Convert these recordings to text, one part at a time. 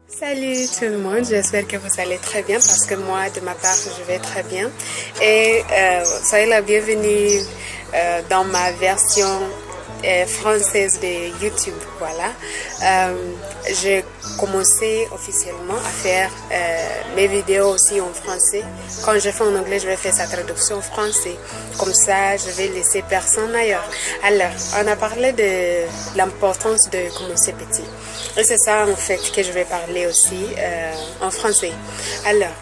Salut tout le monde, j'espère que vous allez très bien parce que moi, de ma part, je vais très bien. Et soyez la bienvenue dans ma version française de YouTube. Voilà. J'ai commencé officiellement à faire mes vidéos aussi en français. Quand je fais en anglais, je vais faire sa traduction en français. Comme ça, je vais laisser personne ailleurs. Alors, on a parlé de l'importance de commencer petit. Et c'est ça en fait que je vais parler aussi en français. Alors,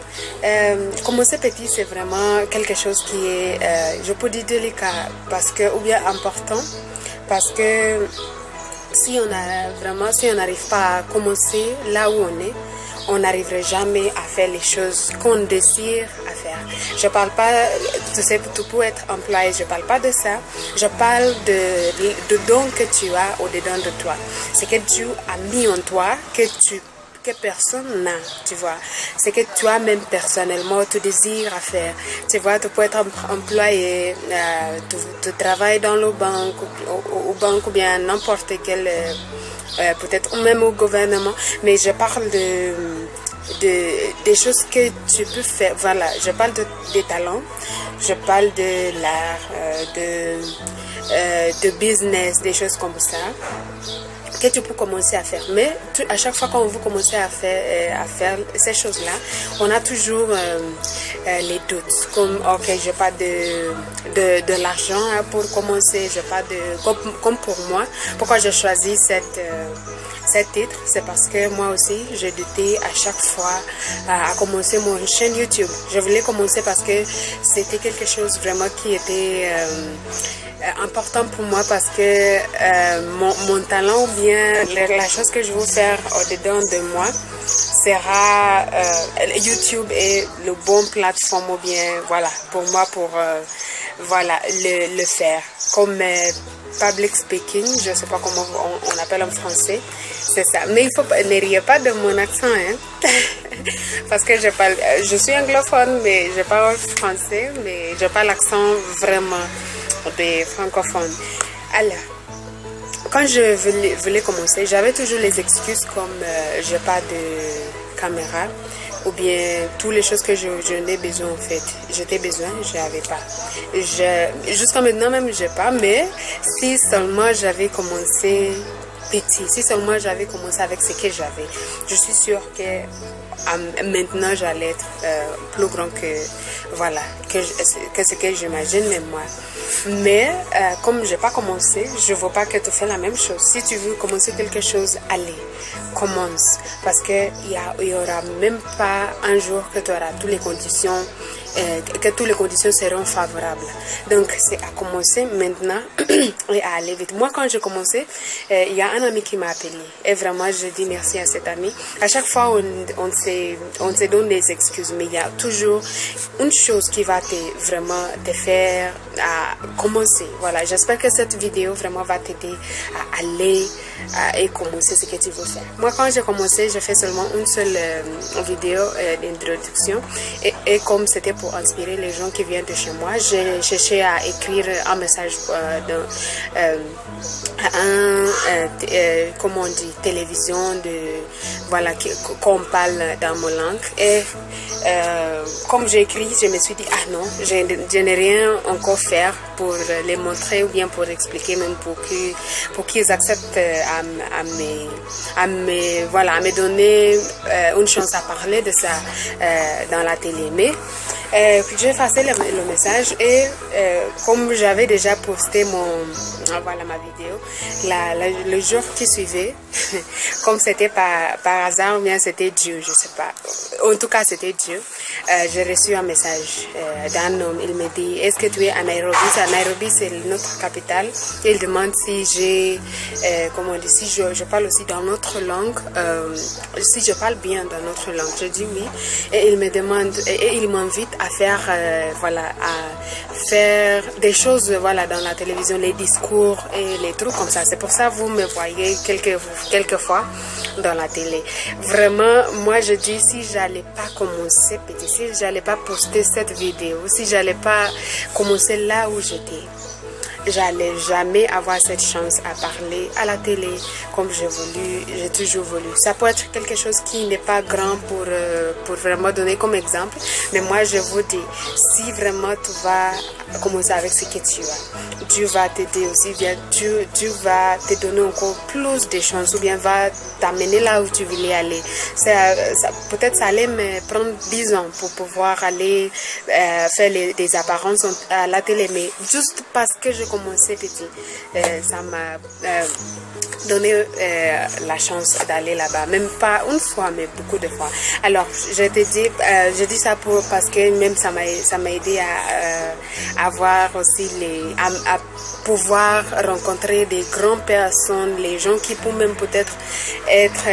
commencer petit, c'est vraiment quelque chose qui est, je peux dire délicat, parce que, ou bien important, parce que si on n'arrive pas à commencer là où on n'arriverait jamais à faire les choses qu'on désire à faire. Je parle pas, tu sais, tout pour être employé, je parle pas de ça. Je parle de dons que tu as au-dedans de toi. C'est que Dieu a mis en toi, que personne n'a, tu vois. C'est que toi même personnellement, tu désires à faire. Tu vois, tu peux être employé, tu travailles dans le banque, ou bien n'importe quel, peut-être même au gouvernement, mais je parle des choses que tu peux faire. Voilà, je parle des talents, je parle de l'art, de business, des choses comme ça que tu peux commencer à faire. Mais à chaque fois qu'on veut commencer à faire ces choses-là, on a toujours les doutes. Comme, ok, je n'ai pas de l'argent pour commencer, je pas comme pour moi. Pourquoi j'ai choisi cette titre? C'est parce que moi aussi, j'ai douté à chaque fois à commencer mon chaîne YouTube. Je voulais commencer parce que c'était quelque chose vraiment qui était important pour moi, parce que mon talent ou bien la chose que je veux faire au-dedans de moi sera YouTube est le bon plateforme, ou bien voilà pour moi pour voilà le faire comme public speaking, je sais pas comment on appelle en français, c'est ça. Mais il faut ne riez pas de mon accent, hein. Parce que je suis anglophone, mais je parle français, mais je parle l'accent vraiment des francophones. Alors, quand je voulais commencer, j'avais toujours les excuses comme j'ai pas de caméra, ou bien toutes les choses que je n'ai besoin en fait. J'étais besoin, je n'avais pas. Jusqu'à maintenant même, j'ai pas, mais si seulement j'avais commencé petit, si seulement j'avais commencé avec ce que j'avais, je suis sûre que maintenant j'allais être plus grand que voilà que ce que j'imagine même moi. Mais comme j'ai pas commencé, je veux pas que tu fais la même chose. Si tu veux commencer quelque chose, allez, commence, parce que il y aura même pas un jour que tu auras toutes les conditions, que toutes les conditions seront favorables. Donc c'est à commencer maintenant et à aller vite. Moi, quand j'ai commencé, il y a un ami qui m'a appelé et vraiment je dis merci à cet ami. À chaque fois on se donne des excuses, mais il y a toujours une chose qui va vraiment te faire à commencer. Voilà, j'espère que cette vidéo vraiment va t'aider à aller et commencer ce que tu veux faire. Moi, quand j'ai commencé, j'ai fait seulement une seule vidéo d'introduction, et comme c'était pour inspirer les gens qui viennent de chez moi, j'ai cherché à écrire un message comment on dit, télévision, voilà, qu'on parle dans mon langue. Et comme j'ai écrit, je me suis dit, ah non, je n'ai rien encore faire pour les montrer, ou bien pour expliquer, même pour qu'ils acceptent à me donner une chance à parler de ça dans la télé. Mais j'ai effacé le message, et comme j'avais déjà posté ma vidéo le jour qui suivait, comme c'était par hasard ou bien c'était Dieu, je sais pas, en tout cas c'était Dieu, j'ai reçu un message d'un homme. Il me dit, est-ce que tu es à Nairobi? Nairobi, c'est notre capitale. Il demande si j'ai comment on dit, si je parle aussi dans notre langue, si je parle bien dans notre langue. Je dis oui, et il me demande, et il m'invite à faire voilà, à faire des choses, voilà, dans la télévision, les discours et les trucs comme ça. C'est pour ça que vous me voyez quelques fois dans la télé. Vraiment, moi je dis, si j'allais pas commencer petit, si j'allais pas poster cette vidéo, si j'allais pas commencer là où j'étais, j'allais jamais avoir cette chance à parler à la télé comme j'ai toujours voulu. Ça peut être quelque chose qui n'est pas grand pour vraiment donner comme exemple, mais moi je vous dis, si vraiment tu vas commencer avec ce que tu as, Dieu va t'aider aussi, bien Dieu va te donner encore plus de chances, ou bien va t'amener là où tu voulais aller. Peut-être ça allait me prendre 10 ans pour pouvoir aller faire des apparences à la télé, mais juste parce que j'ai commencé petit, ça m'a donné la chance d'aller là-bas, même pas une fois, mais beaucoup de fois. Alors je dis ça parce que même ça m'a aidé à avoir aussi à pouvoir rencontrer des grandes personnes, les gens qui peuvent même peut-être être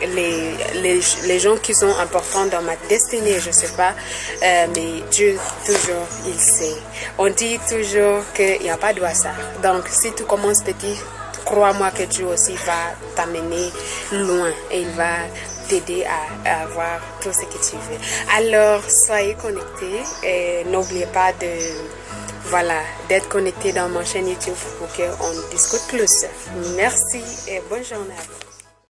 les gens qui sont importants dans ma destinée, je sais pas, mais Dieu toujours il sait. On dit toujours qu'il n'y a pas de hasard. Donc si tu commences petit, crois-moi que Dieu aussi va t'amener loin et il va t'aider à avoir tout ce que tu veux. Alors soyez connectés et n'oubliez pas d'être connecté dans ma chaîne YouTube pour qu'on discute plus. Merci et bonne journée à vous.